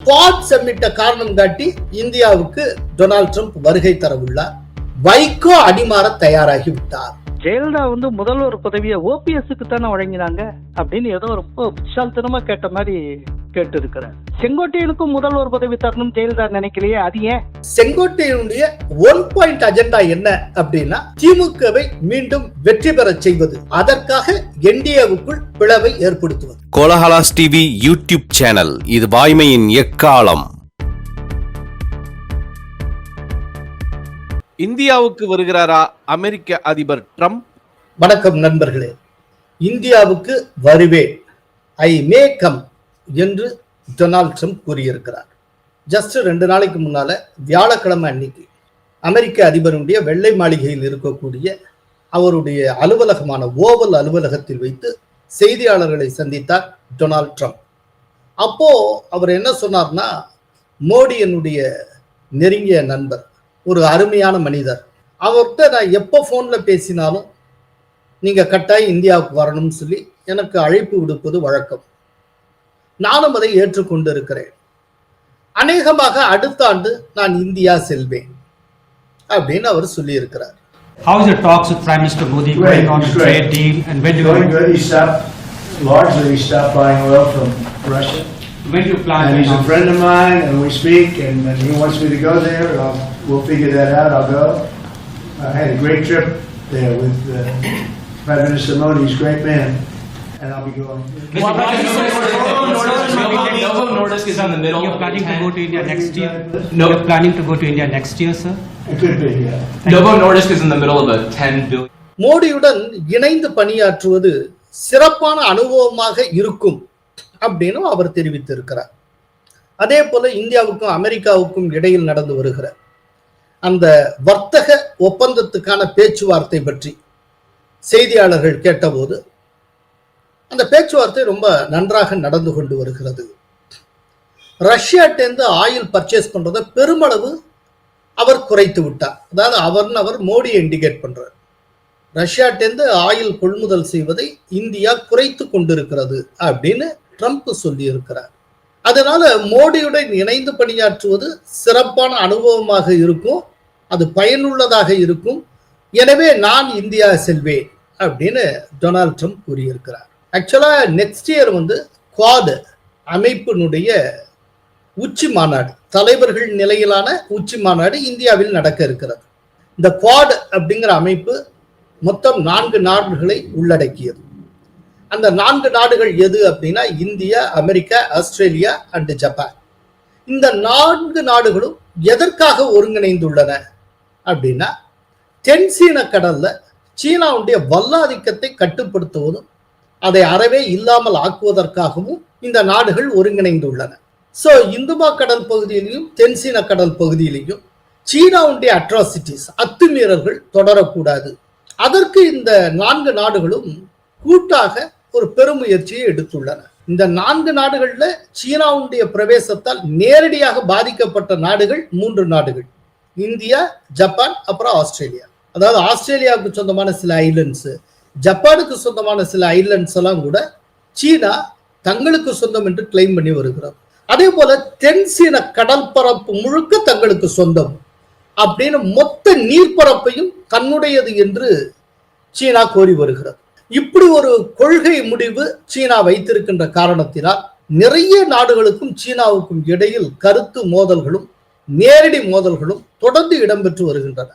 Quad சம்மிட்டை காரணம் காட்டி இந்தியாவுக்கு டொனால்ட் ட்ரம்ப் வருகை தர உள்ளார். வைகோ அடிமாற தயாராகி விட்டார். ஜெயலலிதா முதல்வர் பதவியை ஓபிஎஸ்க்கு தானே வழங்கினாங்க அப்படின்னு ஏதோ ரொம்ப புட்சால்தனமா கேட்ட மாதிரி கேட்டு இருக்கிறேன். செங்கோட்டையனுக்கும் முதல்வர் பதவி தரணும் ஜெயலலிதா நினைக்கலையே, அது ஏன்? செங்கோட்டையனுடைய 1 பாயிண்ட் அஜெண்டா என்ன அப்படின்னா திமுகவை மீண்டும் வெற்றி பெற செய்வது, அதற்காக என்டிஏவுக்குள் பிளவை ஏற்படுத்துவது. கோலஹலாஸ் டிவி யூடியூப் சேனல், இது வாய்மையின் எக்காலம். இந்தியாவுக்கு வருகிறாரா அமெரிக்க அதிபர் ட்ரம்ப்? வணக்கம் நண்பர்களே. இந்தியாவுக்கு வருவேன், ஐ மே கம் என்று டொனால்ட் ட்ரம்ப் கூறியிருக்கிறார். ஜஸ்ட் 2 நாளைக்கு முன்னால வியாழக்கிழமை அன்னைக்கு அமெரிக்க அதிபருடைய வெள்ளை மாளிகையில் இருக்கக்கூடிய அவருடைய அலுவலகமான ஓவல் அலுவலகத்தில் வைத்து செய்தியாளர்களை சந்தித்தார் டொனால்ட் ட்ரம்ப். அப்போ அவர் என்ன சொன்னார்னா, மோடி என்னுடைய நெருங்கிய நண்பர், ஒரு அருமையான மனிதர், அவர்கிட்ட நான் எப்போ ஃபோனில் பேசினாலும் நீங்கள் கட்டாயம் இந்தியாவுக்கு வரணும்னு சொல்லி எனக்கு அழைப்பு விடுப்பது வழக்கம். நானும் அதை ஏற்றுக்கொண்டு இருக்கிறேன். அநேகமாக அடுத்த ஆண்டு நான் இந்தியா செல்வேன் அப்படின்னு அவர் சொல்லி இருக்கிறார். How is your talks with Prime Minister Modi going on the trade deal, and when do you going good? He stopped buying oil from Russia. When do you plan? And he's a friend of mine, and we speak, and he wants me to go there. We'll figure that out. I'll go. I had a great trip there with Prime Minister Modi. He's a great man, and I'll be going. Novo Nordisk is in the middle. You're planning to go to India next year? No. You're planning to go to India next year, sir? It could be, yeah. Novo Nordisk is in the middle of a $10 billion. மோடியுடன் இணைந்து பணியாற்றுவது சிறப்பான அனுபவமாக இருக்கும் அப்படின்னு அவர் தெரிவித்திருக்கிறார். அதே போல இந்தியாவுக்கும் அமெரிக்காவுக்கும் இடையில் நடந்து வருகிற அந்த வர்த்தக ஒப்பந்தத்துக்கான பேச்சுவார்த்தை பற்றி செய்தியாளர்கள் கேட்டபோது அந்த பேச்சுவார்த்தை ரொம்ப நன்றாக நடந்து கொண்டு வருகிறது. ரஷ்யாட்டேந்து ஆயில் பர்ச்சேஸ் பண்றதை பெருமளவு அவர் குறைத்து விட்டார். அதாவது அவர் மோடியை இண்டிகேட் பண்றார். ரஷ்யாட்டேந்து ஆயில் கொள்முதல் செய்வதை இந்தியா குறைத்து கொண்டிருக்கிறது அப்படின்னு ட்ரம்ப் சொல்லி இருக்கிறார். அதனால மோடியுடன் இணைந்து பணியாற்றுவது சிறப்பான அனுபவமாக இருக்கும், அது பயனுள்ளதாக இருக்கும். எனவே நான் இந்தியா செல்வேன் அப்படின்னு டொனால்ட் ட்ரம்ப் கூறியிருக்கிறார். ஆக்சுவலா நெக்ஸ்ட் இயர் குவாட் அமைப்பினுடைய உச்சி மாநாடு, தலைவர்கள் நிலையிலான உச்சி மாநாடு இந்தியாவில் நடக்க இருக்கிறது. இந்த குவாட் அப்படிங்கிற அமைப்பு மொத்தம் 4 நாடுகளை உள்ளடக்கியது. அந்த 4 நாடுகள் எது அப்படின்னா India, America, Australia and Japan. இந்த 4 நாடுகளும் எதற்காக ஒருங்கிணைந்துள்ளன அப்படின்னா தென்சீன கடல்ல சீனாவுடைய வல்லாதிக்கத்தை கட்டுப்படுத்துவதும் அதை அறவே இல்லாமல் ஆக்குவதற்காகவும் இந்த நாடுகள் ஒருங்கிணைந்துள்ளன. ஸோ இந்துமா கடல் பகுதியிலையும் தென்சீன கடல் பகுதியிலையும் சீனாவுடைய அட்ராசிட்டிஸ், அத்துமீறல்கள் தொடரக்கூடாது. அதற்கு இந்த 4 நாடுகளும் கூட்டாக ஒரு பெருமுயற்சியை எடுத்துள்ளன. இந்த 4 நாடுகள்ல சீனாவுடைய பிரவேசத்தால் நேரடியாக பாதிக்கப்பட்ட நாடுகள் 3 நாடுகள், இந்தியா, ஜப்பான், அப்புறம் ஆஸ்திரேலியா. அதாவது ஆஸ்திரேலியாவுக்கு சொந்தமான சில ஐலண்ட்ஸ், ஜப்பானுக்கு சொந்தமான சில ஐலண்ட்ஸ் எல்லாம் கூட சீனா தங்களுக்கு சொந்தம் என்று கிளைம் பண்ணி வருகிறது. அதே போல தென்சீன கடல் பரப்பு முழுக்க தங்களுக்கு சொந்தம் அப்படின்னு மொத்த நீர்ப்பரப்பையும் தன்னுடையது என்று சீனா கோரி வருகிறது. இப்படி ஒரு கொள்கை முடிவு சீனா வைத்திருக்கின்ற காரணத்தினால் நிறைய நாடுகளுக்கும் சீனாவுக்கும் இடையில் கருத்து மோதல்களும் நேரடி மோதல்களும் தொடர்ந்து இடம்பெற்று வருகின்றன.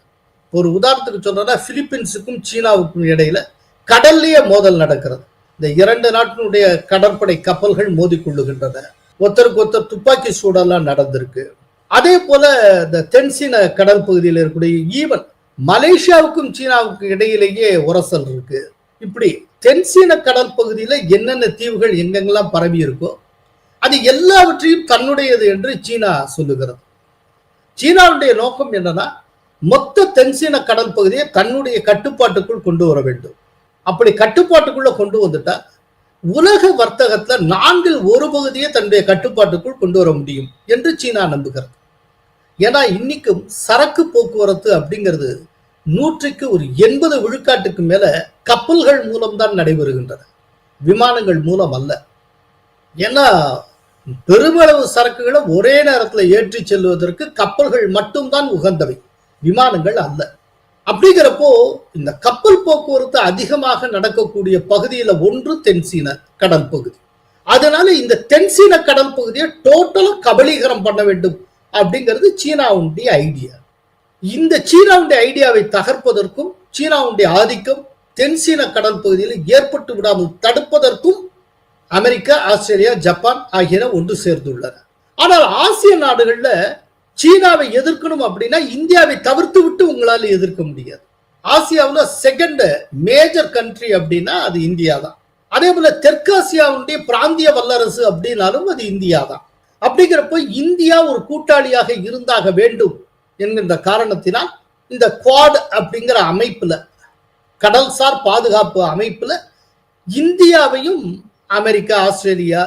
ஒரு உதாரணத்துக்கு சொல்றா, பிலிப்பீன்ஸுக்கும் சீனாவுக்கும் இடையில கடல்லையே மோதல் நடக்கிறது. இந்த 2 நாட்டினுடைய கடற்படை கப்பல்கள் மோதிக்கொள்ளுகின்றன. ஒருத்தருக்கு ஒருத்தர் துப்பாக்கி சூடெல்லாம் நடந்திருக்கு. அதே போல இந்த தென்சீன கடல் பகுதியில் இருக்கக்கூடிய ஈவன் மலேசியாவுக்கும் சீனாவுக்கும் இடையிலேயே உரசல் இருக்கு. இப்படி தென்சீன கடல் பகுதியில என்னென்ன தீவுகள் எங்கெங்கெல்லாம் பரவி இருக்கோ அது எல்லாவற்றையும் தன்னுடையது என்று சீனா சொல்லுகிறது. சீனாவுடைய நோக்கம் என்னன்னா மொத்த தென்சீன கடல் பகுதியை தன்னுடைய கட்டுப்பாட்டுக்குள் கொண்டு வர வேண்டும். அப்படி கட்டுப்பாட்டுக்குள்ள கொண்டு வந்துட்டா உலக வர்த்தகத்துல 4இல் 1 பகுதியை தன்னுடைய கட்டுப்பாட்டுக்குள் கொண்டு வர முடியும் என்று சீனா நம்புகிறது. ஏன்னா இன்னைக்கும் சரக்கு போக்குவரத்து அப்படிங்கிறது 100க்கு 80 விழுக்காட்டுக்கு மேல கப்பல்கள் மூலம்தான் நடைபெறுகின்றன, விமானங்கள் மூலம் அல்ல. ஏன்னா பெருமளவு சரக்குகளை ஒரே நேரத்தில் ஏற்றி செல்வதற்கு கப்பல்கள் மட்டும்தான் உகந்தவை, விமானங்கள் அல்ல. அப்படிங்கிறப்போ இந்த கப்பல் போக்குவரத்து அதிகமாக நடக்கக்கூடிய பகுதியில ஒன்று தென்சீன கடல் பகுதி. அதனால இந்த தென்சீன கடல் பகுதியை டோட்டலா கபலீகரம் பண்ண வேண்டும் அப்படிங்கிறது சீனாவுடைய ஐடியா. இந்த சீனாவுடைய ஐடியாவை தகர்ப்பதற்கும் சீனாவுடைய ஆதிக்கம் தென்சீன கடல் பகுதியில் ஏற்பட்டு விடாமல் தடுப்பதற்கும் அமெரிக்கா, ஆஸ்திரேலியா, ஜப்பான் ஆகியன ஒன்று சேர்ந்துள்ளன. ஆனால் ஆசிய நாடுகள்ல சீனாவை எதிர்க்கணும் அப்படின்னா இந்தியாவை தவிர்த்து விட்டு உங்களால் எதிர்க்க முடியாது. ஆசியாவில் செகண்ட் மேஜர் கண்ட்ரி அப்படின்னா அது இந்தியா தான். அதே போல தெற்காசியாவுடைய பிராந்திய வல்லரசு அப்படின்னாலும் அது இந்தியா தான். அப்படிங்கிறப்ப இந்தியா ஒரு கூட்டாளியாக இருந்தாக வேண்டும் என்கின்ற காரணத்தினால் இந்த குவாட் அப்படிங்கிற அமைப்புல, கடல்சார் பாதுகாப்பு அமைப்புல இந்தியாவையும் அமெரிக்கா, ஆஸ்திரேலியா,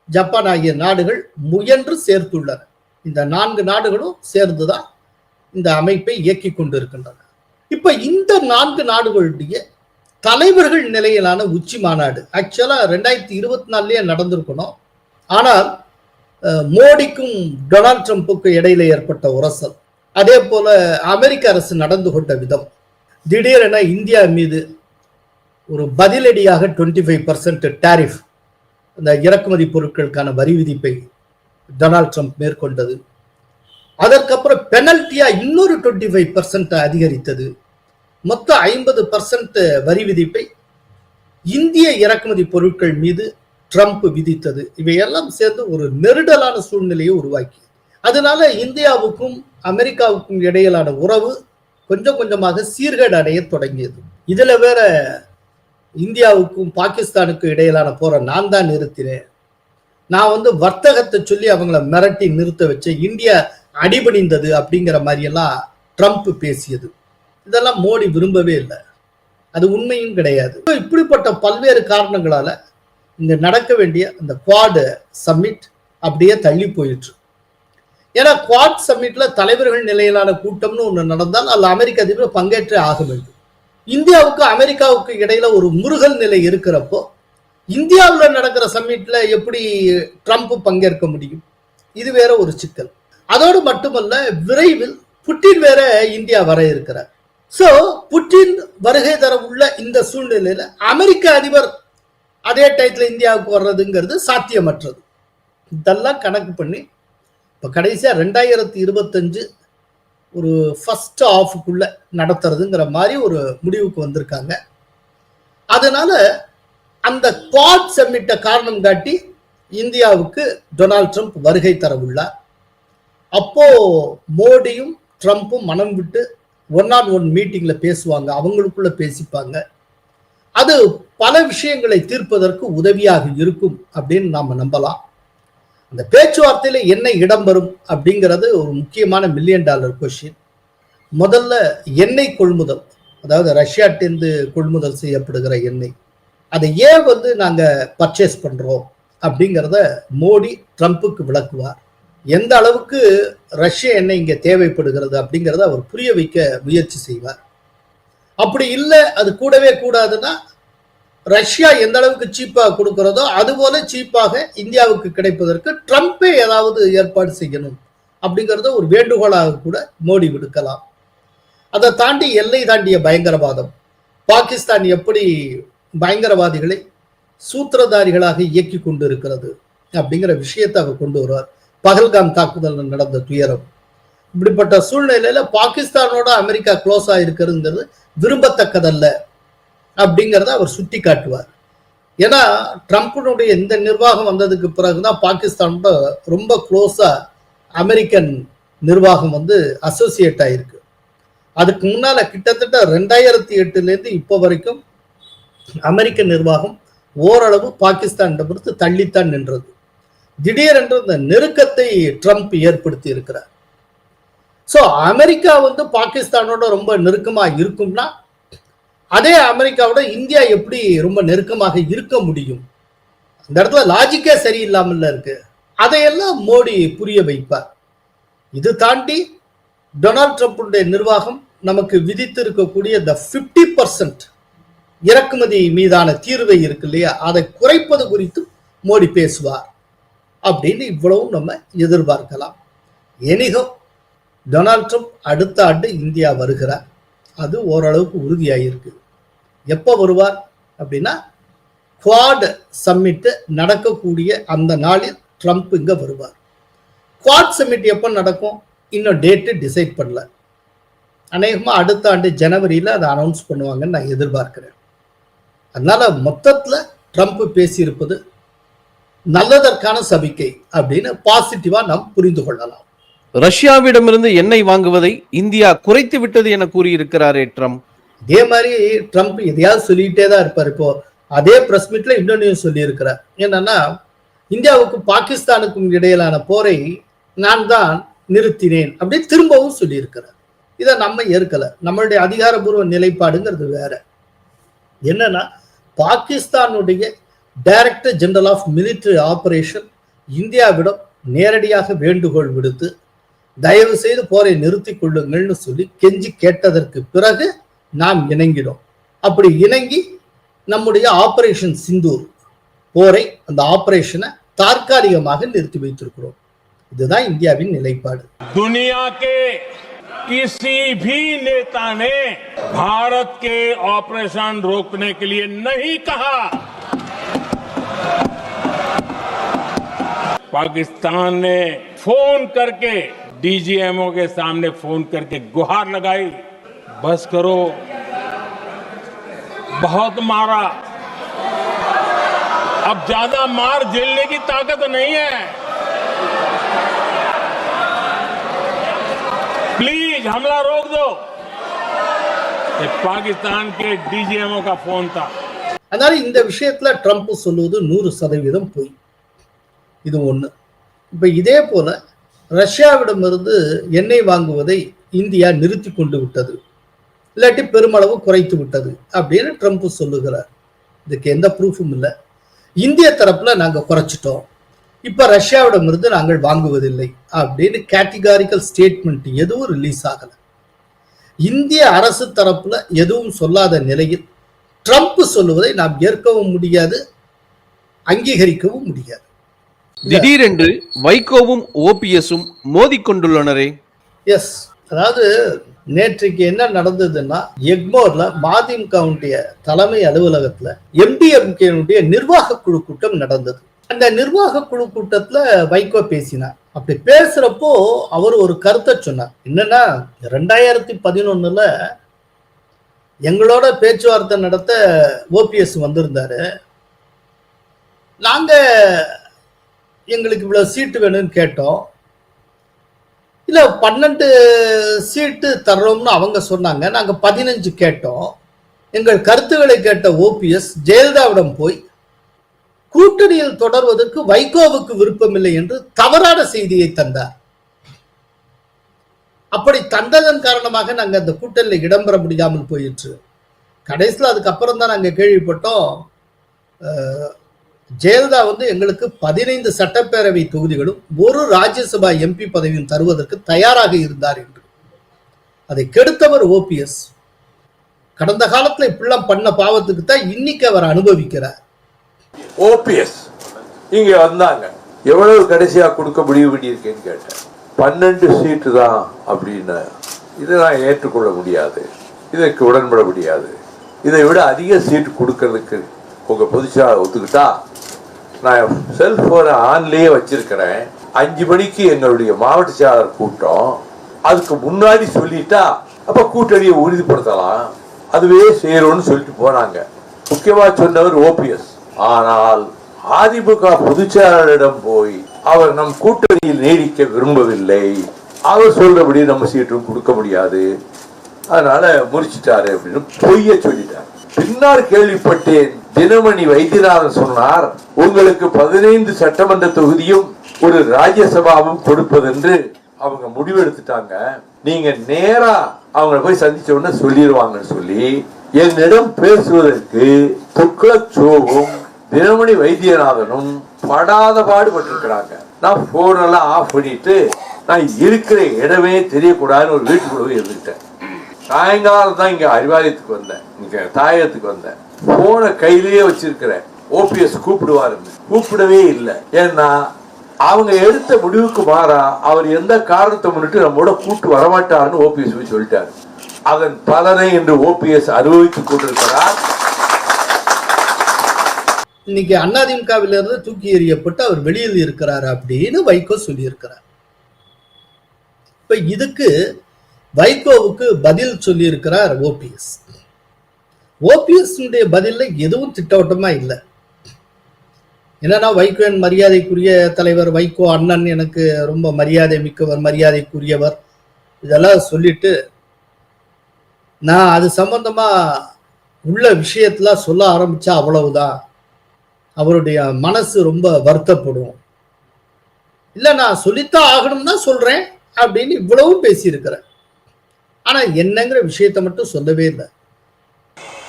ஜப்பான் ஆகிய நாடுகள் முயன்று சேர்த்துள்ளன. இந்த 4 நாடுகளும் சேர்ந்துதான் இந்த அமைப்பை இயக்கி கொண்டிருக்கின்றன. இப்ப இந்த 4 நாடுகளுடைய தலைவர்கள் நிலையிலான உச்சி மாநாடு ஆக்சுவலா 2024 நடந்திருக்கணும். ஆனால் மோடிக்கும் டொனால்ட் ட்ரம்புக்கும் இடையில ஏற்பட்ட உரசல், அதே போல அமெரிக்க அரசு நடந்து கொண்ட விதம், திடீரென இந்தியா மீது ஒரு பதிலடியாக 25% டாரிஃப், அந்த இறக்குமதி பொருட்களுக்கான வரி விதிப்பை டொனால்ட் ட்ரம்ப் மேற்கொண்டது. அதற்கப்புறம் பெனல்ட்டியா இன்னொரு 25% அதிகரித்தது. மொத்தம் 50% வரி விதிப்பை இந்திய இறக்குமதி பொருட்கள் மீது ட்ரம்ப் விதித்தது. இவையெல்லாம் சேர்ந்து ஒரு நெருடலான சூழ்நிலையை உருவாக்கி, அதனால இந்தியாவுக்கும் அமெரிக்காவுக்கும் இடையிலான உறவு கொஞ்சம் கொஞ்சமாக சீர்கேடு அடைய தொடங்கியது. இதுல வேற இந்தியாவுக்கும் பாகிஸ்தானுக்கும் இடையிலான போரை நான் தான் நிறுத்தினேன், நான் வர்த்தகத்தை சொல்லி அவங்கள மிரட்டி நிறுத்த வச்சேன், இந்தியா அடிபணிந்தது அப்படிங்கிற மாதிரி எல்லாம் ட்ரம்ப் பேசியது. இதெல்லாம் மோடி விரும்பவே இல்லை, அது உண்மையும் கிடையாது. இப்படிப்பட்ட பல்வேறு காரணங்களால இங்க நடக்க வேண்டிய அந்த குவாட் சம்மிட் அப்படியே தள்ளி போயிற்று. ஏன்னா குவாட் சம்மிட்ல தலைவர்கள் நிலையிலான கூட்டம்னு ஒண்ணு நடந்தால் அதில் அமெரிக்க அதிபர் பங்கேற்றே ஆக வேண்டும். இந்தியாவுக்கு அமெரிக்காவுக்கு இடையில ஒரு முருகல் நிலை இருக்கிறப்போ இந்தியாவில் நடக்கிற சம்மிட்ல எப்படி ட்ரம்ப் பங்கேற்க முடியும்? இது வேற ஒரு சிக்கல். அதோடு மட்டுமல்ல, விரைவில் புட்டின் வேற இந்தியா வர இருக்கிறார். சோ புட்டின் வருகை தர உள்ள இந்த சூழ்நிலையில அமெரிக்க அதிபர் அதே டயத்துல இந்தியாவுக்கு வர்றதுங்கிறது சாத்தியமற்றது. இதெல்லாம் கணக்கு பண்ணி இப்ப கடைசியா 2025 ஒரு ஃபர்ஸ்ட் ஹாஃபுக்குள்ள நடத்துறதுங்கிற மாதிரி ஒரு முடிவுக்கு வந்திருக்காங்க. அதனால அந்த குவாட் சம்மிட்டை காரணம் காட்டி இந்தியாவுக்கு டொனால்ட் ட்ரம்ப் வருகை தர உள்ளார். அப்போ மோடியும் ட்ரம்ப்பும் மனம் விட்டு 1-on-1 மீட்டிங்ல பேசுவாங்க, அவங்களுக்குள்ள பேசிப்பாங்க. அது பல விஷயங்களை தீர்ப்பதற்கு உதவியாக இருக்கும் அப்படின்னு நாம நம்பலாம். அந்த பேச்சுவார்த்தையில என்ன இடம்பெறும் அப்படிங்கிறது ஒரு முக்கியமான $1 மில்லியன் கொஸ்டின். முதல்ல எண்ணெய் கொள்முதல், அதாவது ரஷ்யாட்டிருந்து கொள்முதல் செய்யப்படுகிற எண்ணெய், அதை ஏன் நாங்க பர்ச்சேஸ் பண்றோம் அப்படிங்கிறத மோடி ட்ரம்ப்புக்கு விளக்குவார். எந்த அளவுக்கு ரஷ்ய எண்ணெய் இங்க தேவைப்படுகிறது அப்படிங்கிறத அவர் புரிய வைக்க முயற்சி செய்வார். அப்படி இல்லை அது கூடவே கூடாதுன்னா ரஷ்யா எந்த அளவுக்கு சீப்பா கொடுக்கிறதோ அதுபோல சீப்பாக இந்தியாவுக்கு கிடைப்பதற்கு ட்ரம்ப்பே ஏதாவது ஏற்பாடு செய்யணும் அப்படிங்கிறத ஒரு வேண்டுகோளாக கூட மோடி விடுக்கலாம். அதை தாண்டி எல்லை தாண்டிய பயங்கரவாதம், பாகிஸ்தான் எப்படி பயங்கரவாதிகளை சூத்திரதாரிகளாக இயக்கி கொண்டு இருக்கிறது அப்படிங்கிற விஷயத்தை அவர் கொண்டு வருவார். பகல்காம் தாக்குதல் நடந்த துயரம், இப்படிப்பட்ட சூழ்நிலையில பாகிஸ்தானோட அமெரிக்கா க்ளோஸா இருக்கிறதுங்கிறது விரும்பத்தக்கதல்ல அப்படிங்கிறத அவர் சுட்டி காட்டுவார். ஏன்னா ட்ரம்ப்பினுடைய இந்த நிர்வாகம் வந்ததுக்கு பிறகுதான் பாகிஸ்தானோட ரொம்ப க்ளோஸா அமெரிக்கன் நிர்வாகம் அசோசியேட் ஆயிருக்கு. அதுக்கு முன்னால கிட்டத்தட்ட 2008 இப்போ வரைக்கும் அமெரிக்க நிர்வாகம் ஓரளவு பாகிஸ்தானிடமிருந்து தள்ளித்தான் நின்றது. திடீரென்று இந்த நெருக்கத்தை ட்ரம்ப் ஏற்படுத்தி இருக்கிறார். ஸோ அமெரிக்கா பாகிஸ்தானோட ரொம்ப நெருக்கமா இருக்கும்னா அதே அமெரிக்காவோட இந்தியா எப்படி ரொம்ப நெருக்கமாக இருக்க முடியும்? அந்த இடத்துல லாஜிக்கே சரியில்லாமல் இருக்கு. அதையெல்லாம் மோடி புரிய வைப்பார். இது தாண்டி டொனால்ட் ட்ரம்ப்புடைய நிர்வாகம் நமக்கு விதித்து இருக்கக்கூடிய இந்த 50% இறக்குமதி மீதான தீர்வை இருக்கு இல்லையா, அதை குறைப்பது குறித்து மோடி பேசுவார். அப்படின்னு இவ்வளவும் நம்ம எதிர்பார்க்கலாம். எனிகோ டொனால்ட் ட்ரம்ப் அடுத்த ஆண்டு இந்தியா வருகிறார். அது ஓரளவுக்கு உறுதியாயிருக்கு. எப்போ வருவார் அப்படின்னா குவாட் சம்மிட் நடக்கக்கூடிய அந்த நாளில் ட்ரம்ப் இங்க வருவார். குவாட் சம்மிட் எப்போ நடக்கும் இன்னும் டேட்டு டிசைட் பண்ணல. அநேகமா அடுத்த ஆண்டு ஜனவரியில அதை அனௌன்ஸ் பண்ணுவாங்கன்னு நான் எதிர்பார்க்கிறேன். அதனால மொத்தத்துல ட்ரம்ப் பேசியிருப்பது நல்லதற்கான சபிக்கை அப்படின்னு பாசிட்டிவா நாம் புரிந்து கொள்ளலாம். ரஷ்யாவிடமிருந்து எண்ணெய் வாங்குவதை இந்தியா குறைத்து விட்டது என கூறியிருக்கிறாரே ட்ரம்ப். இதே மாதிரி ட்ரம்ப் எதையாவது சொல்லிக்கிட்டே தான் இருப்பார். இப்போ அதே பிரஸ் மீட்ல இன்னொன்னையும் சொல்லி இருக்கிறார். என்னன்னா, இந்தியாவுக்கும் பாகிஸ்தானுக்கும் இடையிலான போரை நான் தான் நிறுத்தினேன் அப்படின்னு திரும்பவும் சொல்லியிருக்கிறார். இதை நம்ம ஏற்கல. நம்மளுடைய அதிகாரபூர்வ நிலைப்பாடுங்கிறது வேற. என்னன்னா, பாகிஸ்தானுடைய director general of military operation இந்தியாவிடம் நேரடியாக வேண்டுகோள் விடுத்து தயவு செய்து போரை நிறுத்தி கொள்ளுங்கள்னு சொல்லி கெஞ்சி கேட்டதற்கு பிறகு நாம் இணங்கினோம். அப்படி இணங்கி நம்முடைய ஆபரேஷன் சிந்தூர் போரை, அந்த ஆபரேஷனை தற்காலிகமாக நிறுத்தி வைத்திருக்கிறோம். இதுதான் இந்தியாவின் நிலைப்பாடு. दुनिया के किसी भी नेता ने भारत के ऑपरेशन रोकने के लिए नहीं कहा. पाकिस्तान ने फोन करके डीजीएमओ के सामने फोन करके गुहार लगाई, बस करो, बहुत मारा, अब ज्यादा मार झेलने की ताकत नहीं है, प्लीज हमला रोक दो. ये पाकिस्तान के डीजीएमओ का फोन था. அதனால இந்த விஷயத்துல ட்ரம்ப் சொல்லுவது 100% போய். இது ஒண்ணு. இப்ப இதே போல ரஷ்யாவிடமிருந்து எண்ணெய் வாங்குவதை இந்தியா நிறுத்தி கொண்டு விட்டது, இல்லாட்டி பெருமளவு குறைத்து விட்டது அப்படின்னு ட்ரம்ப் சொல்லுகிறார். இதுக்கு எந்த ப்ரூஃபும் இல்லை. இந்திய தரப்புல நாங்க குறைச்சிட்டோம், இப்ப ரஷ்யாவிடமிருந்து நாங்கள் வாங்குவதில்லை அப்படின்னு கேட்டகாரிக்கல் ஸ்டேட்மெண்ட் எதுவும் ரிலீஸ் ஆகல. இந்திய அரசு தரப்புல எதுவும் சொல்லாத நிலையில் ட்ரம்ப் சொல்லுவதை நாம் ஏற்கவும் முடியாது, அங்கீகரிக்கவும் முடியாது. திடீரென்று வைகோவும் ஓபிஎஸும் மோதிக்கொண்டுள்ளனரே. எஸ், அதாவது நேற்றைக்கு என்ன நடந்ததுன்னா, எக்மோர்ல மதிமுகவுடைய தலைமை அலுவலகத்துல எம்டிஎம்கேனுடைய நிர்வாக குழு கூட்டம் நடந்தது. அந்த நிர்வாக குழு கூட்டத்துல வைகோ பேசினார். அப்படி பேசுறப்போ அவர் ஒரு கருத்தை சொன்னார். என்னன்னா, 2011 எங்களோட பேச்சுவார்த்தை நடத்த ஓபிஎஸ் வந்திருந்தாரு. நாங்க எங்களுக்கு இவ்வளவு சீட்டு வேணும்னு கேட்டோம். இல்ல 12 சீட்டு தர்றோம்னு அவங்க சொன்னாங்க. நாங்க 15 கேட்டோம். எங்கள் கருத்துக்களை கேட்ட ஓபிஎஸ் ஜெயலலிதாவிடம் போய் கூட்டணியில் தொடர்வதற்கு வைகோவுக்கு விருப்பமில்லை என்று தவறான செய்தியை தந்தார். அப்படி தந்ததன் காரணமாக நாங்க அந்த கூட்டணியில் இடம்பெற முடியாமல் போயிற்று. கடைசியில் அதுக்கப்புறம் தான் நாங்க கேள்விப்பட்டோம், ஜெயலலிதா எங்களுக்கு 15 சட்டப்பேரவை தொகுதிகளும் ஒரு ராஜ்யசபா எம்பி பதவியும் தருவதற்கு தயாராக இருந்தார் என்று. அதை கெடுத்தவர் ஓபிஎஸ். கடந்த காலத்துல இப்படிலாம் பண்ண பாவத்துக்கு தான் இன்னைக்கு அவர் அனுபவிக்கிறார். ஓபிஎஸ் இங்க வந்தாங்க, எவ்வளவு கடைசியா கொடுக்க முடிவு பண்ணியிருக்கேன்னு கேட்டேன். 12 சீட்டு தான் அப்படின்னு. இதை நான் ஏற்றுக்கொள்ள முடியாது, இதற்கு உடன்பட முடியாது. இதை விட அதிக சீட்டு கொடுக்கறதுக்கு உங்க பொதுச்செயலாளர் ஒத்துக்கிட்டா, நான் செல்போனை ஆன்லயே வச்சிருக்கிறேன், 5 மணிக்கு எங்களுடைய மாவட்ட செயலாளர் கூட்டம், அதுக்கு முன்னாடி சொல்லிட்டா அப்ப கூட்டணியை உறுதிப்படுத்தலாம், அதுவே செய்யறோம்னு சொல்லிட்டு போனாங்க. முக்கியமா சொன்னவர் ஓபிஎஸ். ஆனால் அதிமுக பொதுச்செயலாளரிடம் போய் அவர் நம் கூட்டணியில் நீடிக்க விரும்பவில்லை, அவர் சொல்றபடி நம்ம சீட்டும் கொடுக்க முடியாது, அதனால முறிச்சிட்டாரு அப்படின்னு பொய்ய சொல்லிட்டார். பின்னால் கேள்விப்பட்டேன், தினமணி வைத்தியநாதன் சொன்னார், உங்களுக்கு 15 சட்டமன்ற தொகுதியும் ஒரு ராஜ்யசபாவும் கொடுப்பதென்று அவங்க முடிவெடுத்துட்டாங்க, நீங்க நேரா அவங்களை போய் சந்திச்ச உடனே சொல்லிடுவாங்கன்னு சொல்லி என்னிடம் பேசுவதற்கு துக்ளக்சோவும் தினமணி வைத்தியநாதனும் படாத பாடுபட்டிருக்கிறாங்க. நான் போன் எல்லாம் ஆஃப் பண்ணிட்டு நான் இருக்கிற இடமே தெரியக்கூடாதுன்னு ஒரு வீட்டுக்குள்ள இருந்துட்டேன். சாயங்காலம் தான் இங்க அறிவாலயத்துக்கு வந்தேன், இங்க தாயத்துக்கு வந்தேன். போனை கையிலேயே வச்சிருக்கிறேன். ஓபிஎஸ் கூப்பிடுவாருன்னு கூப்பிடவே இல்லை. ஏன்னா அவங்க எடுத்த முடிவுக்கு மாறா அவர் எந்த காரணத்தை முன்னிட்டு நம்மோட கூட்டு வரமாட்டாருன்னு ஓபிஎஸ் போய் சொல்லிட்டாரு. அதன் பலனை இன்று ஓபிஎஸ் அனுபவித்துக் கொண்டிருக்கிறார். இன்னைக்கு அதிமுகவிலிருந்து தூக்கி எறியப்பட்டு அவர் வெளியில் இருக்கிறார் அப்படின்னு வைகோ சொல்லியிருக்கிறார். இப்ப இதுக்கு வைகோவுக்கு பதில் சொல்லி இருக்கிறார் ஓபிஎஸ். ஓபிஎஸ் பதில எதுவும் திட்டவட்டமா இல்லை. என்னன்னா வைகோ என் மரியாதைக்குரிய தலைவர், வைகோ அண்ணன், எனக்கு ரொம்ப மரியாதை மிக்கவர், மரியாதைக்குரியவர், இதெல்லாம் சொல்லிட்டு நான் அது சம்பந்தமா உள்ள விஷயத்துல சொல்ல ஆரம்பிச்சா அவ்வளவுதான், அவருடைய மனசு ரொம்ப வருத்தப்படும், இல்ல நான் சொல்லித்தான் ஆகணும்னா சொல்றேன் அப்படின்னு இவ்வளவும் பேசியிருக்கிறேன். ஆனா என்னங்கிற விஷயத்தை மட்டும் சொல்லவே இல்லை.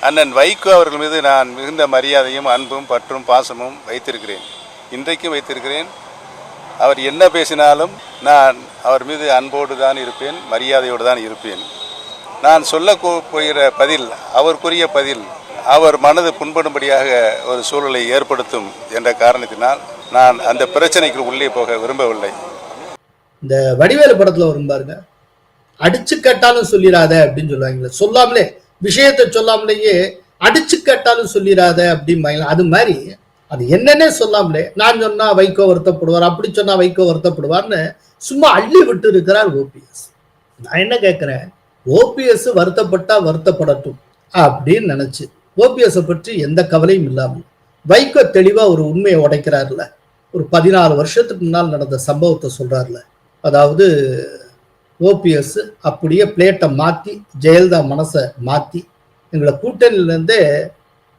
அண்ணன் வைகோ அவர்கள் மீது நான் மிகுந்த மரியாதையும் அன்பும் பற்றும் பாசமும் வைத்திருக்கிறேன், இன்றைக்கும் வைத்திருக்கிறேன். அவர் என்ன பேசினாலும் நான் அவர் மீது அன்போடு தான் இருப்பேன், மரியாதையோடு தான் இருப்பேன். நான் சொல்ல போகிற பதில், அவருக்குரிய பதில், அவர் மனது புண்படும்படியாக ஒரு சூழலை ஏற்படுத்தும் என்ற காரணத்தினால் நான் அந்த பிரச்சனைக்கு உள்ளே போக விரும்பவில்லை. இந்த வடிவேலு படத்துல வரும் பாருங்க, அடிச்சு கேட்டாலும் சொல்லிடாத அப்படின்னு சொல்லுவாங்களே, சொல்லாமலே விஷயத்தை சொல்லாமலேயே அடிச்சு கேட்டாலும் சொல்லிடாத அப்படிம்பாங்களே, அது மாதிரி அது என்னன்னே சொல்லாமலே நான் சொன்னா வைகோ வருத்தப்படுவார், அப்படி சொன்னா வைகோ வருத்தப்படுவார்னு சும்மா அள்ளி விட்டு இருக்கிறார் ஓபிஎஸ். நான் என்ன கேட்கிறேன், ஓபிஎஸ் வருத்தப்பட்டா வருத்தப்படட்டும் அப்படின்னு நினைச்சு ஓபிஎஸ் பற்றி எந்த கவலையும் இல்லாமல் வைகோ தெளிவா ஒரு உண்மையை உடைக்கிறார்ல, ஒரு 14 வருஷத்துக்கு முன்னால் நடந்த சம்பவத்தை சொல்றாருல. அதாவது ஓபிஎஸ் அப்படியே பிளேட்டை மாற்றி ஜெயலலிதா மனசை மாற்றி எங்களை கூட்டணியிலேருந்தே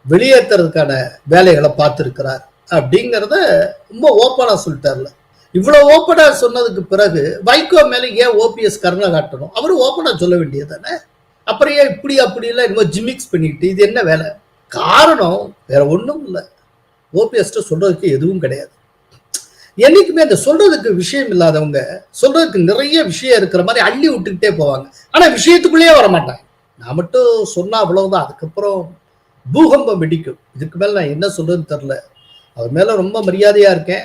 வெளியேற்றுறதுக்கான வேலைகளை பார்த்துருக்கிறார் அப்படிங்கிறத ரொம்ப ஓப்பனாக சொல்லிட்டார்ல. இவ்வளோ ஓப்பனாக சொன்னதுக்கு பிறகு வைகோ மேலே ஏன் ஓபிஎஸ் கருணை காட்டணும்? அவரும் ஓப்பனாக சொல்ல வேண்டியது தானே. அப்புறம் ஏன் இப்படி அப்படிலாம் இன்னும் ஜிமிக்ஸ் பண்ணிட்டு இது என்ன வேலை? காரணம் வேற ஒன்றும் இல்லை, ஓபிஎஸ்ட்டு சொல்றதுக்கு எதுவும் கிடையாது. என்னைக்குமே அந்த சொல்றதுக்கு விஷயம் இல்லாதவங்க சொல்றதுக்கு நிறைய விஷயம் இருக்கிற மாதிரி அள்ளி விட்டுக்கிட்டே போவாங்க, ஆனா விஷயத்துக்குள்ளேயே வரமாட்டாங்க. நான் மட்டும் சொன்னா அவ்வளவுதான், அதுக்கப்புறம் பூகம்பம் வெடிக்கும். இதுக்கு மேல நான் என்ன சொல்றதுன்னு தெரியல. அவர் மேல ரொம்ப மரியாதையா இருக்கேன்,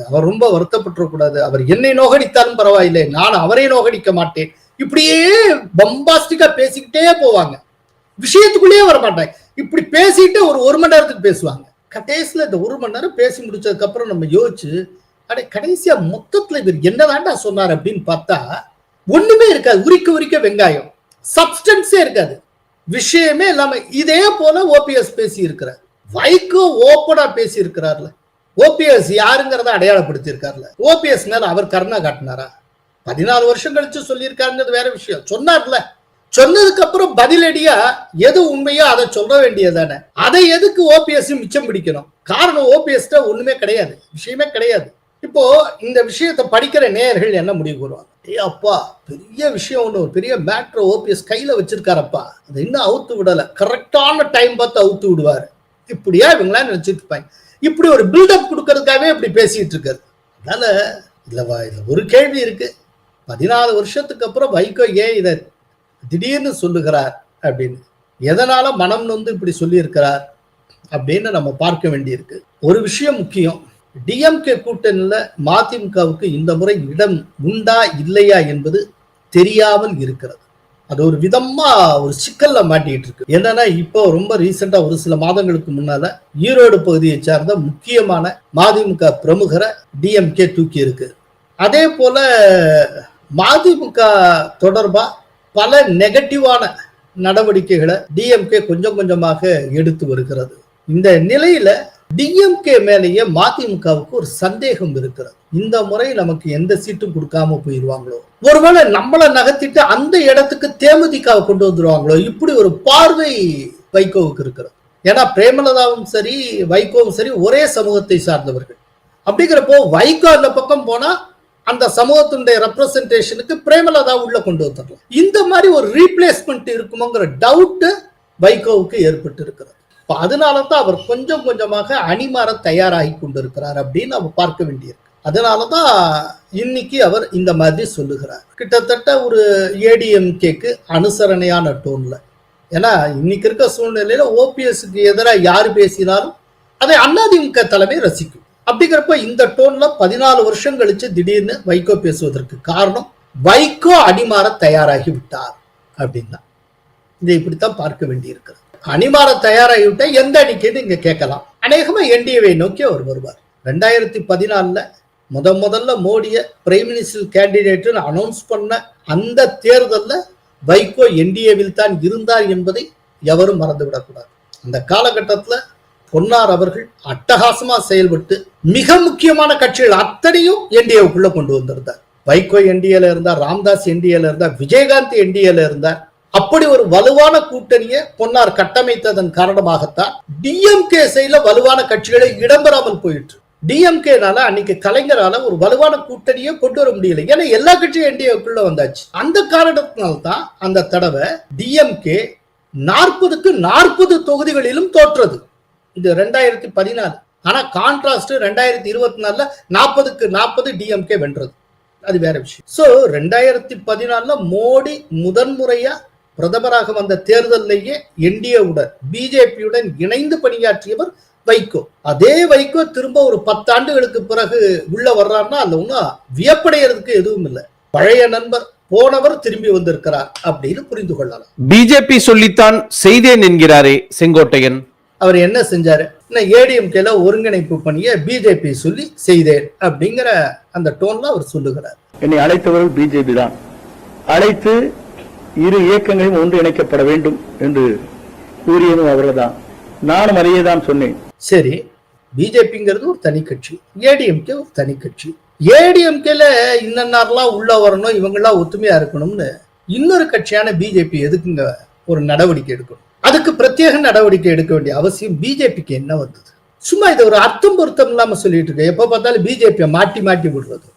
அவர் ரொம்ப வருத்தப்பட்டுறக்கூடாது. அவர் என்னை நோகடித்தாலும் பரவாயில்லை, நான் அவரை நோகடிக்க மாட்டேன், இப்படியே பம்பாஸ்டிக்கா பேசிக்கிட்டே போவாங்க, விஷயத்துக்குள்ளேயே வரமாட்டாங்க. இப்படி பேசிட்டு ஒரு மணி நேரத்துக்கு பேசுவாங்க. கடைசியில் இந்த 1 மணி நேரம் பேசி முடிச்சதுக்கு அப்புறம் நம்ம யோசிச்சு அடே கடைசியா மொத்தத்துல இவர் என்னதான்டா சொன்னார் அப்படின்னு பார்த்தா ஒண்ணுமே இருக்காது, உரிக்க வெங்காயம், சப்ஸ்டன்ஸே இருக்காது, விஷயமே இல்லாம. இதே போல ஓபிஎஸ் பேசி இருக்கிறார், வைகோ ஓப்பனா பேசி இருக்கிறார்ல. ஓபிஎஸ் யாருங்கிறத அடையாளப்படுத்தி இருக்காருல. ஓபிஎஸ் மேல அவர் கருணா காட்டினாரா? 14 வருஷம் கழிச்சு சொல்லியிருக்காருங்கிறது வேற விஷயம். சொன்னார்ல, சொன்னதுக்கு அப்புறம் பதிலடியா எது உண்மையோ அதை சொல்ல வேண்டியதானே. அதை எதுக்கு ஓபிஎஸ் மிச்சம் பிடிக்கணும்? காரணம் ஓபிஎஸ் ஒண்ணுமே கிடையாது, விஷயமே கிடையாது. இப்போ இந்த விஷயத்தை படிக்கிற நேயர்கள் என்ன முடிவு கூறுவாங்க? ஏ அப்பா பெரிய விஷயம் ஒண்ணு, ஒரு பெரிய மேட்ரு ஓபிஎஸ் கையில வச்சிருக்காரப்பா, அதை இன்னும் அவுத்து விடல, கரெக்டான டைம் பார்த்து அவுத்து விடுவாரு, இப்படியா இவங்களா நினைச்சிட்டு இருப்பாங்க. இப்படி ஒரு பில்டப் கொடுக்கறதுக்காகவே இப்படி பேசிட்டு இருக்காரு. அதனால இல்லவா, இதுல ஒரு கேள்வி இருக்கு, 14 வருஷத்துக்கு அப்புறம் வைகோ ஏன் இதை திடீர்னு சொல்லுகிறார் அப்படின்னு, எதனால மனம் நொந்து இப்படி சொல்லி இருக்கிறார் அப்படின்னு நம்ம பார்க்க வேண்டியிருக்கு. ஒரு விஷயம் முக்கியம், டிஎம்கே கூட்டணியில மதிமுகவுக்கு இந்த முறை இடம் உண்டா இல்லையா என்பது தெரியாமல் இருக்கிறது. அது ஒரு விதமா ஒரு சிக்கல்ல மாட்டிட்டு இருக்கு. என்னன்னா இப்போ ரொம்ப ரீசெண்டா ஒரு சில மாதங்களுக்கு முன்னால ஈரோடு பகுதியை சார்ந்த முக்கியமான மதிமுக பிரமுகரை டிஎம்கே தூக்கி இருக்கு. அதே போல மதிமுக தொடர்பா பல நெகட்டிவான நடவடிக்கைகளை டிஎம்கே கொஞ்சம் கொஞ்சமாக எடுத்து வருகிறது. இந்த நிலையில டிஎம்கே மேலேயே மதிமுகவுக்கு ஒரு சந்தேகம் இருக்கிறது. இந்த முறை நமக்கு எந்த சீட்டும் கொடுக்காம போயிடுவாங்களோ, ஒருவேளை நம்மளை நகர்த்திட்டு அந்த இடத்துக்கு தேமுதிகவை கொண்டு வந்துருவாங்களோ, இப்படி ஒரு பார்வை வைகோவுக்கு இருக்கிறது. ஏன்னா பிரேமலதாவும் சரி வைகோவும் சரி ஒரே சமூகத்தை சார்ந்தவர்கள். அப்படிங்கிறப்போ வைகோ அந்த பக்கம் போனா அந்த சமூகத்தினுடைய ரெப்ரசன்டேஷனுக்கு பிரேமலதா உள்ள கொண்டு வந்துடலாம். இந்த மாதிரி ஒரு ரீப்ளேஸ்மெண்ட் இருக்குமோங்கிற டவுட் வைகோவுக்கு ஏற்பட்டு இருக்கிறது. அதனாலதான் அவர் கொஞ்சம் கொஞ்சமாக அணிமாற தயாராகி கொண்டிருக்கிறார் அப்படின்னு நம்ம பார்க்க வேண்டியிருக்கு. அதனாலதான் இன்னைக்கு அவர் இந்த மாதிரி சொல்லுகிறார். கிட்டத்தட்ட ஒரு ஏடிஎம்கேக்கு அனுசரணையான டோன்ல. ஏன்னா இன்னைக்கு இருக்க சூழ்நிலையில ஓபிஎஸ்க்கு எதிராக யாரு பேசினாலும் அதை அதிமுக தலைமை ரசிக்கும். அப்படிங்கிறப்ப இந்த டோன்ல 14 வருஷம் கழிச்சு திடீர்னு வைகோ பேசுவதற்கு காரணம் வைகோ அடிமாற தயாராகி விட்டார் அப்படின்னா இதை இப்படித்தான் பார்க்க வேண்டி இருக்கிறது. அணிமாற தயாராகிவிட்ட எந்த அணிக்குன்னு இங்க கேட்கலாம். அநேகமா என்டிஏவை நோக்கி அவர் வருவார். 2014 முதல்ல மோடியை பிரைம் மினிஸ்டர் கேண்டிடேட் அனௌன்ஸ் பண்ண அந்த தேர்தலில் வைகோ என்டிஏவில் தான் இருந்தார் என்பதை எவரும் மறந்துவிடக்கூடாது. அந்த காலகட்டத்தில் பொன்னார் அவர்கள் அட்டகாசமா செயல்பட்டு மிக முக்கியமான கட்சிகள் அத்தனையும் என்டிஏவுக்குள்ள கொண்டு வந்திருந்தார். வைகோ என்டிஏல இருந்தார், ராம்தாஸ் என்டிஏல இருந்தார், விஜயகாந்த் என்டிஏல இருந்தார். அப்படி ஒரு வலுவான கூட்டணியை பொன்னார் கட்டமைத்ததன் காரணமாகத்தான் டிஎம்கே சைடுல வலுவான கட்சிகளை இடம்பெறாமல் போயிட்டு டிஎம்கேனால அன்னைக்கு கலைஞரால ஒரு வலுவான கூட்டணியை கொண்டு வர முடியல. ஏன்னா எல்லா கட்சியும் என்டிஏக்குள்ள வந்தாச்சு. அந்த காரணத்தினால்தான் அந்த தடவை டிஎம்கே 40க்கு 40 தொகுதிகளிலும் தோற்றது. இது 2014. ஆனா கான்ட்ராஸ்ட் 2024 40க்கு 40 டிஎம்கே வென்றது. அது வேற விஷயம். சோ 2014 மோடி முதன்முறையா பிரதமராக வந்த தேர்தலிலேயே என்டிஏவுடன் பிஜேபியுடன் இணைந்து பணியாற்றியவர் வைகோ. அதே வைகோ திரும்ப ஒரு 10 ஆண்டுகளுக்கு பிறகு உள்ள வர்றாருன்னா அதுல ஒன்னும் வியப்படைகிறதுக்கு எதுவும் இல்லை. பழைய நண்பர் போனவர் திரும்பி வந்திருக்கிறார் அப்படின்னு புரிந்து கொள்ளலாம். பிஜேபி சொல்லித்தான் செய்தேன் என்கிறாரே செங்கோட்டையன். அவர் என்ன செஞ்சாரு? ஏடிஎம்கேல ஒருங்கிணைப்பு பணியை பிஜேபி சொல்லி செய்தேன் அப்படிங்கிற அந்த டோன்ல அவர் சொல்லுகிறார். என்னை அழைத்தவர்கள் பிஜேபி தான். அழைத்து இரு இயக்கங்களும் ஒன்று இணைக்கப்பட வேண்டும் என்று கூறியதும் அவர்கள் தான். நானும் அதையே தான் சொன்னேன். சரி, பிஜேபிங்கிறது ஒரு தனி கட்சி, ஏடிஎம்கே ஒரு தனி கட்சி. ஏடிஎம்கேல இன்னெல்லாம் உள்ள வரணும், இவங்கெல்லாம் ஒத்துமையா இருக்கணும்னு இன்னொரு கட்சியான பிஜேபி எதுக்குங்க ஒரு நடவடிக்கை எடுக்கணும்? அதுக்கு பிரத்யேக நடவடிக்கை எடுக்க வேண்டிய அவசியம் பிஜேபிக்கு என்ன வந்தது? சும்மா இதை ஒரு அர்த்தம் பொருத்தம் இல்லாம சொல்லிட்டு இருக்க. எப்ப பார்த்தாலும் பிஜேபியை மாட்டி மாட்டி விடுறது.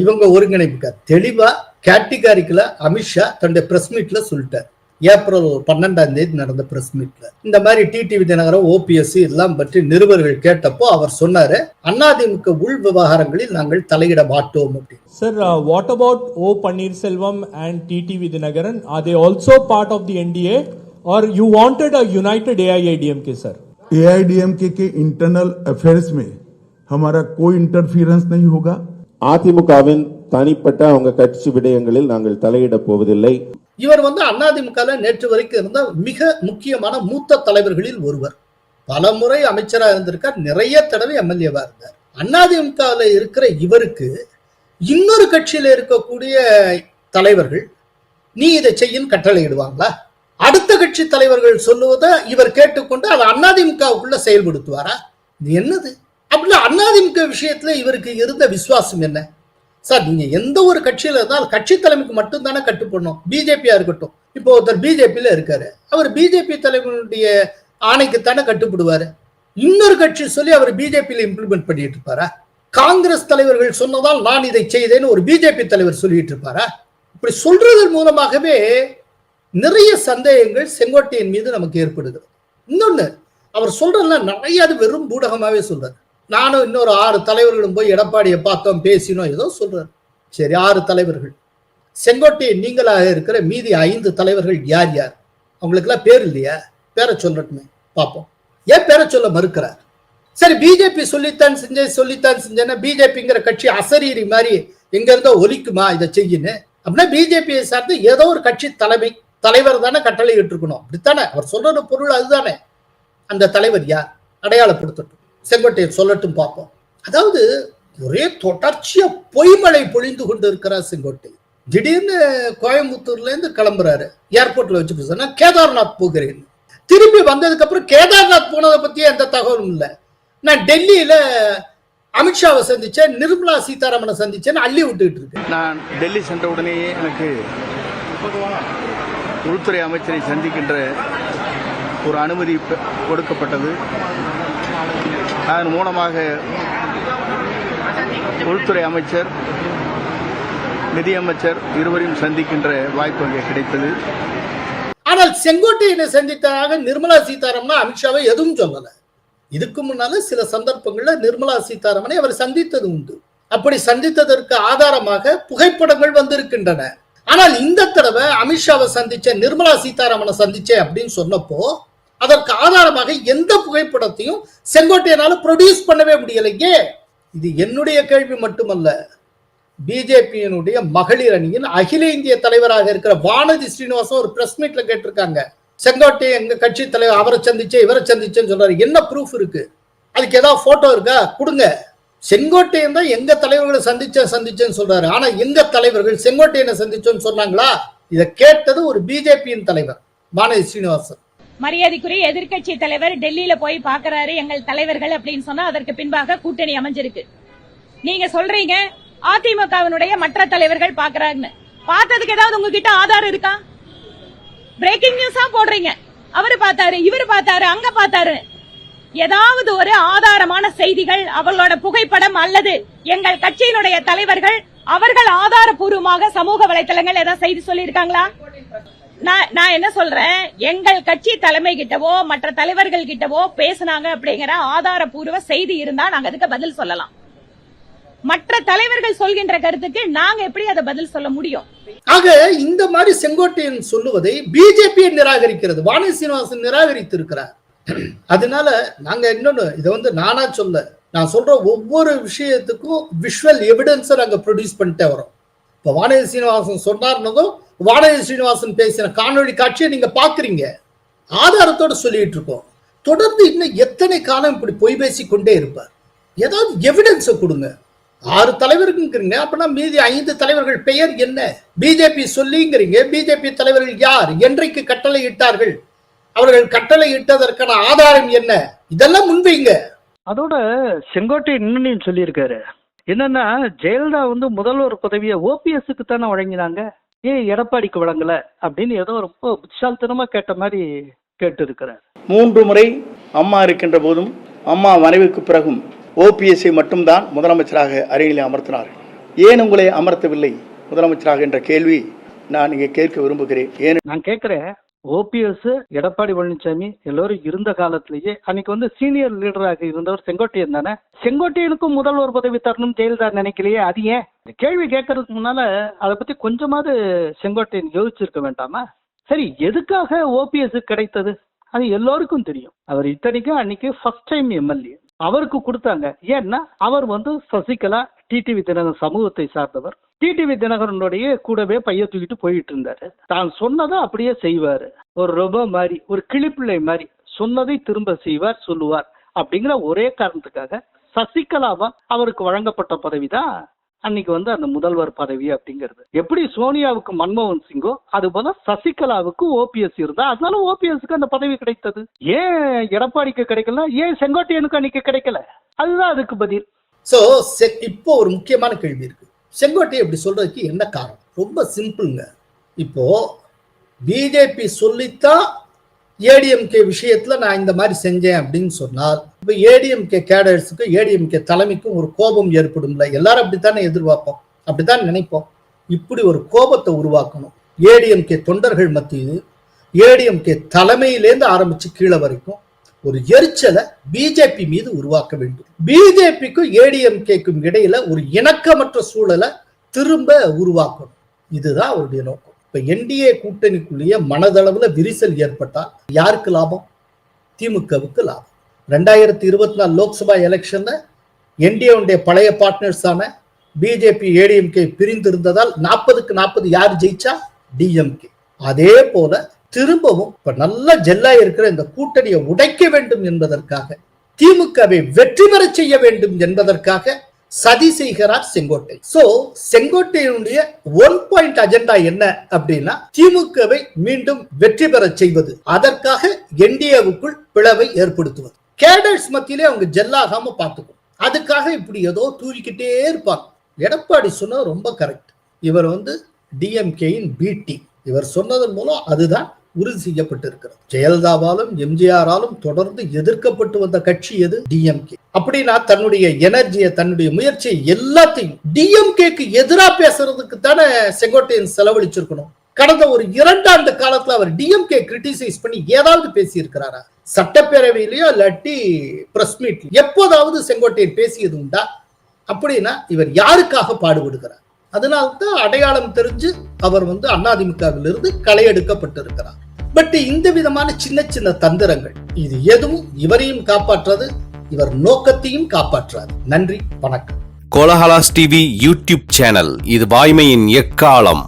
இவங்க ஒருங்கிணைப்புக்கார் தெளிவா கேட்டகாரிக்கல அமித்ஷா தன்னுடைய பிரஸ் மீட்ல சொல்லிட்டார். ஏப்ரல் 12 நடந்த பிரஸ் மீட்ல இந்த மாதிரி டிடிவி தினகரன், ஓபிஎஸ் எல்லாம் பற்றி நிருபர்கள் கேட்டப்போ அவர் சொன்னாரு, அதிமுக உள் விவகாரங்களில் நாங்கள் தலையிட மாட்டோம் அப்படின்னு. Sir, what about O Pannirselvam and TTV Dinagaran? Are they also part of the NDA or you wanted a united AIADMK, sir? AIADMK के इंटरनल अफेयर्स में हमारा कोई इंटरफियरेंस नहीं होगा. அதிமுகவின் தனிப்பட்ட அவங்க கட்சி விடயங்களில் நாங்கள் தலையிட போவதில்லை. இவர் அதிமுக நேற்று வரைக்கும் இருந்த மிக முக்கியமான மூத்த தலைவர்களில் ஒருவர். பல முறை அமைச்சராக இருந்திருக்கார், நிறைய தடவை எம்எல்ஏவா இருந்தார். அதிமுக இருக்கிற இவருக்கு இன்னொரு கட்சியில இருக்கக்கூடிய தலைவர்கள் நீ இதை செய்யும் கட்டளையிடுவாங்களா? அடுத்த கட்சி தலைவர்கள் சொல்லுவதை இவர் கேட்டுக்கொண்டு அதை அதிமுகவுக்குள்ள செயல்படுத்துவாரா? இது என்னது? அப்படின்னா அதிமுக விஷயத்துல இவருக்கு இருந்த விசுவாசம் என்ன? சார், நீங்க எந்த ஒரு கட்சியில இருந்தாலும் கட்சி தலைமைக்கு மட்டும் தானே கட்டுப்படணும். பிஜேபியா இருக்கட்டும், இப்போ ஒருத்தர் பிஜேபியில இருக்காரு, அவர் பிஜேபி தலைவனுடைய ஆணைக்குத்தானே கட்டுப்படுவாரு. இன்னொரு கட்சி சொல்லி அவர் பிஜேபியில இம்ப்ளிமெண்ட் பண்ணிட்டு இருப்பாரா? காங்கிரஸ் தலைவர்கள் சொன்னதால் நான் இதை செய்தேன்னு ஒரு பிஜேபி தலைவர் சொல்லிட்டு இருப்பாரா? இப்படி சொல்றதன் மூலமாகவே நிறைய சந்தேகங்கள் செங்கோட்டையன் மீது நமக்கு ஏற்படுகிறது. இன்னொன்னு, அவர் சொல்றதுல நிறைய அது வெறும் பூடகமாவே சொல்றாரு. நானும் இன்னொரு 6 தலைவர்களும் போய் எடப்பாடியை பார்த்தோம், பேசினோம், ஏதோ சொல்றாரு. சரி, 6 தலைவர்கள். செங்கோட்டையன் நீங்களாக இருக்கிற மீதி 5 தலைவர்கள் யார் யார்? அவங்களுக்கு எல்லாம் பேர் இல்லையா? பேரை சொல்லட்டுமே பார்ப்போம். ஏன் பேரை சொல்ல மறுக்கிறார்? சரி, பிஜேபி சொல்லித்தான் செஞ்சேன்னா பிஜேபிங்கிற கட்சி அசரீரி மாதிரி எங்க இருந்தோ ஒலிக்குமா இதை செய்யுன்னு? அப்படின்னா பிஜேபியை சார்ந்து ஏதோ ஒரு கட்சி தலைவர் தானே கட்டளை இருக்கணும். அப்படித்தானே அவர் சொல்ற பொருள் அதுதானே. அந்த தலைவர் யார்? அடையாளப்படுத்தட்டும், செங்கோட்டையன் சொல்லட்டும் பார்ப்போம். அதாவது ஒரே தொடர்ச்சியா பொய்மழை பொழிந்து கொண்டு இருக்கிறார் செங்கோட்டையன். திடீர்னு கோயம்புத்தூர்ல இருந்து கிளம்புறாரு, ஏர்போர்ட்ல வச்சு சொன்னா கேதார்நாத் போகிறேன். திரும்பி வந்ததுக்கு அப்புறம் கேதார்நாத் போனதை பத்தியே எந்த தகவலும் இல்லை. நான் டெல்லியில அமித்ஷாவை சந்திச்சேன், நிர்மலா சீதாராமனை சந்திச்சேன்னு அள்ளி விட்டுட்டு இருக்கேன். நான் டெல்லி சென்ற உடனேயே எனக்கு உள்துறை அமைச்சரை சந்திக்கின்ற ஒரு அனுமதி கொடுக்கப்பட்டது. அதன் மூலமாக உள்துறை அமைச்சர், நிதியமைச்சர் இருவரையும் சந்திக்கின்ற வாய்ப்பு அங்கே கிடைத்தது. ஆனால் செங்கோட்டையனை சந்தித்ததாக நிர்மலா சீதாராமன் அமித்ஷாவை எதுவும் சொல்லல. இதுக்கு முன்னால சில சந்தர்ப்பங்கள்ல நிர்மலா சீதாராமனை அவர் சந்தித்தது உண்டு. அப்படி சந்தித்ததற்கு ஆதாரமாக புகைப்படங்கள் வந்திருக்கின்றன. ஆனால் இந்த தடவை அமித்ஷாவை சந்திச்ச, நிர்மலா சீதாராமனை சந்திச்சேன் அப்படின்னு சொன்னப்போ அதற்கு ஆதாரமாக எந்த புகைப்படத்தையும் செங்கோட்டையனால ப்ரொடியூஸ் பண்ணவே முடியலையே. இது என்னுடைய கேள்வி மட்டுமல்ல, பிஜேபியினுடைய மகளிர் அணியின் அகில இந்திய தலைவராக இருக்கிற வானதி ஸ்ரீனிவாசன் ஒரு பிரஸ் மீட்ல கேட்டிருக்காங்க, செங்கோட்டையன் எங்க கட்சி தலைவர் அவரை சந்திச்சே இவரை சந்திச்சேன்னு சொல்றாரு, என்ன ப்ரூஃப் இருக்கு, அதுக்கு ஏதாவது போட்டோ இருக்கா கொடுங்க. செங்கோட்டையன் தான் எங்க தலைவர்களை சந்திச்சேன்னு சொல்றாரு, ஆனா எங்க தலைவர்கள் செங்கோட்டையனை சந்திச்சோன்னு சொன்னாங்களா? இதை கேட்டது ஒரு பிஜேபியின் தலைவர் வானதி ஸ்ரீனிவாசன். மரியாதைக்குரிய எதிர்க்கட்சி தலைவர் டெல்லியில போய் பாக்குறாரு எங்கள் தலைவர்கள் அப்படின்னு சொன்னா அதற்கு பின்பாக கூட்டணி அமைஞ்சிருக்கு. நீங்க சொல்றீங்க அதிமுகவினுடைய மற்ற தலைவர்கள் பாக்குறாங்கன்னு, பார்த்ததுக்கு ஏதாவது உங்ககிட்ட ஆதாரம் இருக்கா? பிரேக்கிங் நியூஸா போடுறீங்க, அவரு பார்த்தாரு இவரு பார்த்தாரு அங்க பார்த்தாரு. ஏதாவது ஒரு ஆதாரமான செய்திகள், அவர்களோட புகைப்படம் அல்லது எங்கள் கட்சியினுடைய தலைவர்கள் அவர்கள் ஆதாரபூர்வமாக சமூக வலைதளங்கள் ஏதாவது செய்தி சொல்லி இருக்காங்களா? நான் என்ன சொல்றேன், எங்கள் கட்சி தலைமை கிட்டவோ மற்ற தலைவர்கள் கிட்டவோ பேசினாங்க அப்படிங்கிற ஆதாரபூர்வ செய்தி இருந்தா நாங்க அதுக்கு பதில் சொல்லலாம். மற்ற தலைவர்கள் சொல்கின்ற கருத்துக்கு நாங்க எப்படி அதை பதில் சொல்ல முடியும்? ஆக இந்த மாதிரி செங்கோட்டையன் சொல்லுவதை பிஜேபி நிராகரிக்கிறது, வானதி சீனிவாசன் நிராகரித்து இருக்கிறார். அதனால நாங்க இன்னொன்னு, இதை நானா சொல்ல, நான் சொல்ற ஒவ்வொரு விஷயத்துக்கும் விஷுவல் எவிடன்ஸ் நாங்க ப்ரொடியூஸ் பண்ணிட்டே வரோம். இப்ப வானதி சீனிவாசன் சொன்னார்னதும் வானதி சீனிவாசன் பேசின காணொலி காட்சியை நீங்க பாக்குறீங்க, ஆதாரத்தோட சொல்லிட்டு இருக்கோம். தொடர்ந்து இன்னும் எத்தனை காலம் இப்படி பொய் பேசி கொண்டே இருப்பார்? ஏதாவது எவிடன்ஸை கொடுங்க. 6 தலைவருக்குங்கிறீங்க, அப்படின்னா மீதி 5 தலைவர்கள் பெயர் என்ன? பிஜேபி சொல்லிங்கிறீங்க, பிஜேபி தலைவர்கள் யார், என்றைக்கு கட்டளை இட்டார்கள், அவர்கள் கட்டளை இட்டதற்கான ஆதாரம் என்ன, இதெல்லாம் முன்வைங்க. அதோட செங்கோட்டையன் இன்னும் சொல்லியிருக்காரு என்னன்னா, ஜெயலலிதா முதல்வர் பதவியை ஓபிஎஸ்க்கு தானே வழங்கினாங்க, ஏன் எடப்பாடிக்கு வழங்கல அப்படின்னு ஏதோ ரொம்ப புத்திசாலித்தனமா கேட்ட மாதிரி கேட்டு இருக்கிறார். 3 முறை அம்மா இருக்கின்ற போதும் அம்மா மறைவுக்கு பிறகும் ஓபிஎஸ்ஐ மட்டும்தான் முதலமைச்சராக அருகிலே அமர்த்தினார், ஏன் உங்களை அமர்த்தவில்லை முதலமைச்சராக என்ற கேள்வி நான் இங்கே கேட்க விரும்புகிறேன். ஏன் நான் கேட்கிறேன், ஓபிஎஸ் எடப்பாடி பழனிசாமி எல்லோரும் இருந்த காலத்திலேயே அன்னைக்கு சீனியர் லீடராக இருந்தவர் செங்கோட்டையன் தானே, செங்கோட்டையனுக்கும் முதல்வர் பதவி தரணும் ஜெயலலிதா நினைக்கலையே, அது ஏன்? கேள்வி கேட்கறதுக்கு முன்னால அதை பத்தி கொஞ்சமாவது செங்கோட்டையன் யோசிச்சிருக்க வேண்டாமா? சரி, எதுக்காக ஓபிஎஸ் கிடைத்தது அது எல்லோருக்கும் தெரியும். அவர் இத்தனைக்கும் அன்னைக்கு ஃபர்ஸ்ட் டைம் எம்எல்ஏ, அவருக்கு கொடுத்தாங்க. ஏன்னா அவர் சசிகலா டிடிவி தினகரன் சமூகத்தை சார்ந்தவர், டிடிவி தினகரனுடைய கூடவே பைய தூக்கிட்டு போயிட்டு இருந்தாரு. தான் சொன்னதை அப்படியே செய்வாரு, ஒரு ரொம்ப மாதிரி, ஒரு கிளிப்பிள்ளை மாதிரி சொன்னதை திரும்ப செய்வார் சொல்லுவார். அப்படிங்கிற ஒரே காரணத்துக்காக சசிகலாவா அவருக்கு வழங்கப்பட்ட பதவி தான் அன்னைக்கு அந்த முதல்வர் பதவி அப்படிங்கிறது. எப்படி சோனியாவுக்கு மன்மோகன் சிங்கோ அது போல சசிகலாவுக்கு ஓபிஎஸ் இருந்தா, அதனால ஓபிஎஸ்க்கு அந்த பதவி கிடைத்தது. ஏன் எடப்பாடிக்கு கிடைக்கல, ஏன் செங்கோட்டையனுக்கு அன்னைக்கு கிடைக்கல? அதுதான் அதுக்கு பதில். சோ இப்போ ஒரு முக்கியமான கேள்வி இருக்கு, செங்கோட்டையை இப்படி சொல்றதுக்கு என்ன காரணம்? ரொம்ப சிம்பிள்ங்க. இப்போ பிஜேபி சொல்லித்தான் ஏடிஎம்கே விஷயத்துல நான் இந்த மாதிரி செஞ்சேன் அப்படின்னு சொன்னால், இப்ப ஏடிஎம்கே கேடர்ஸுக்கு ஏடிஎம்கே தலைமைக்கும் ஒரு கோபம் ஏற்படும்ல, எல்லாரும் அப்படித்தானே எதிர்பார்ப்போம், அப்படித்தான் நினைப்போம். இப்படி ஒரு கோபத்தை உருவாக்கணும் ஏடிஎம்கே தொண்டர்கள் மத்தியில், ஏடிஎம்கே தலைமையிலேருந்து ஆரம்பிச்சு கீழே வரைக்கும் ஒரு எரிச்சலை பிஜேபி மீது உருவாக்க வேண்டும். பிஜேபிக்கும் ஏடிஎம்கேக்கும் இடையில ஒரு இணக்கமற்ற சூழலை திரும்ப உருவாக்கணும். இதுதான் அவருடைய நோக்கம். இப்ப என்டிஏ கூட்டணிக்குள்ளேயே மனதளவுல விரிசல் ஏற்பட்டால் யாருக்கு லாபம்? திமுகவுக்கு லாபம். 2024 லோக்சபா எலெக்ஷன்ல என்டிஏ பழைய பார்ட்னர்ஸான பிஜேபி ஏடிஎம்கே பிரிந்திருந்ததால் 40க்கு 40 யார் ஜெயிச்சா? டிஎம்கே. அதே போல திரும்பவும் இப்ப நல்ல ஜெல்லா இருக்கிற இந்த கூட்டணியை உடைக்க வேண்டும் என்பதற்காக, திமுகவை வெற்றி பெற செய்ய வேண்டும் என்பதற்காக சதி செய்கிறார் செங்கோட்டை. சோ செங்கோட்டையினுடைய 1 பாயிண்ட் அஜெண்டா என்ன அப்படின்னா, திமுகவை மீண்டும் வெற்றி பெற செய்வது, அதற்காக என்டிஏவுக்குள் பிளவை ஏற்படுத்துவது, கேடர்ஸ் மத்தியிலே அவங்க ஜெல்லாகாம பார்த்துக்கும். அதுக்காக இப்படி ஏதோ தூக்கிக்கிட்டே இருப்பாங்க. எடப்பாடி சொன்னது ரொம்ப கரெக்ட். இவர் டிஎம்கேயின் பிடி, இவர் சொன்னதன் மூலம் அதுதான் உறுதி செய்யப்பட்டிருக்கிறது. ஜெயலலிதாவாலும் எம்ஜிஆராலும் தொடர்ந்து எதிர்க்கப்பட்டு வந்த கட்சி எது? டிஎம்கே. அப்படின்னா தன்னுடைய எனர்ஜியை, தன்னுடைய முயற்சியை எல்லாத்தையும் டிஎம்கேக்கு எதிராக பேசுறதுக்கு தானே செங்கோட்டையன் செலவழிச்சிருக்கணும். கடந்த ஒரு 2 ஆண்டு காலத்துல அவர் டிஎம்கே கிரிட்டிசைஸ் பண்ணி ஏதாவது பேசி இருக்கிறாரா? சட்டப்பேரவையிலயோ இல்லாட்டி பிரஸ் மீட்ல எப்போதாவது செங்கோட்டையன் பேசியது உண்டா? அப்படின்னா இவர் யாருக்காக பாடுபடுகிறார்? அதனால்தான் அடையாளம் தெரிஞ்சு அவர் அதிமுகவிலிருந்து களை எடுக்கப்பட்டிருக்கிறார். பட் இந்த விதமான சின்ன சின்ன தந்திரங்கள் இது எதுவும் இவரையும் காப்பாற்றாது, இவர் நோக்கத்தையும் காப்பாற்றாது. நன்றி, வணக்கம். கோலஹலாஸ் டிவி யூடியூப் சேனல், இது வாய்மையின் எக்காலம்.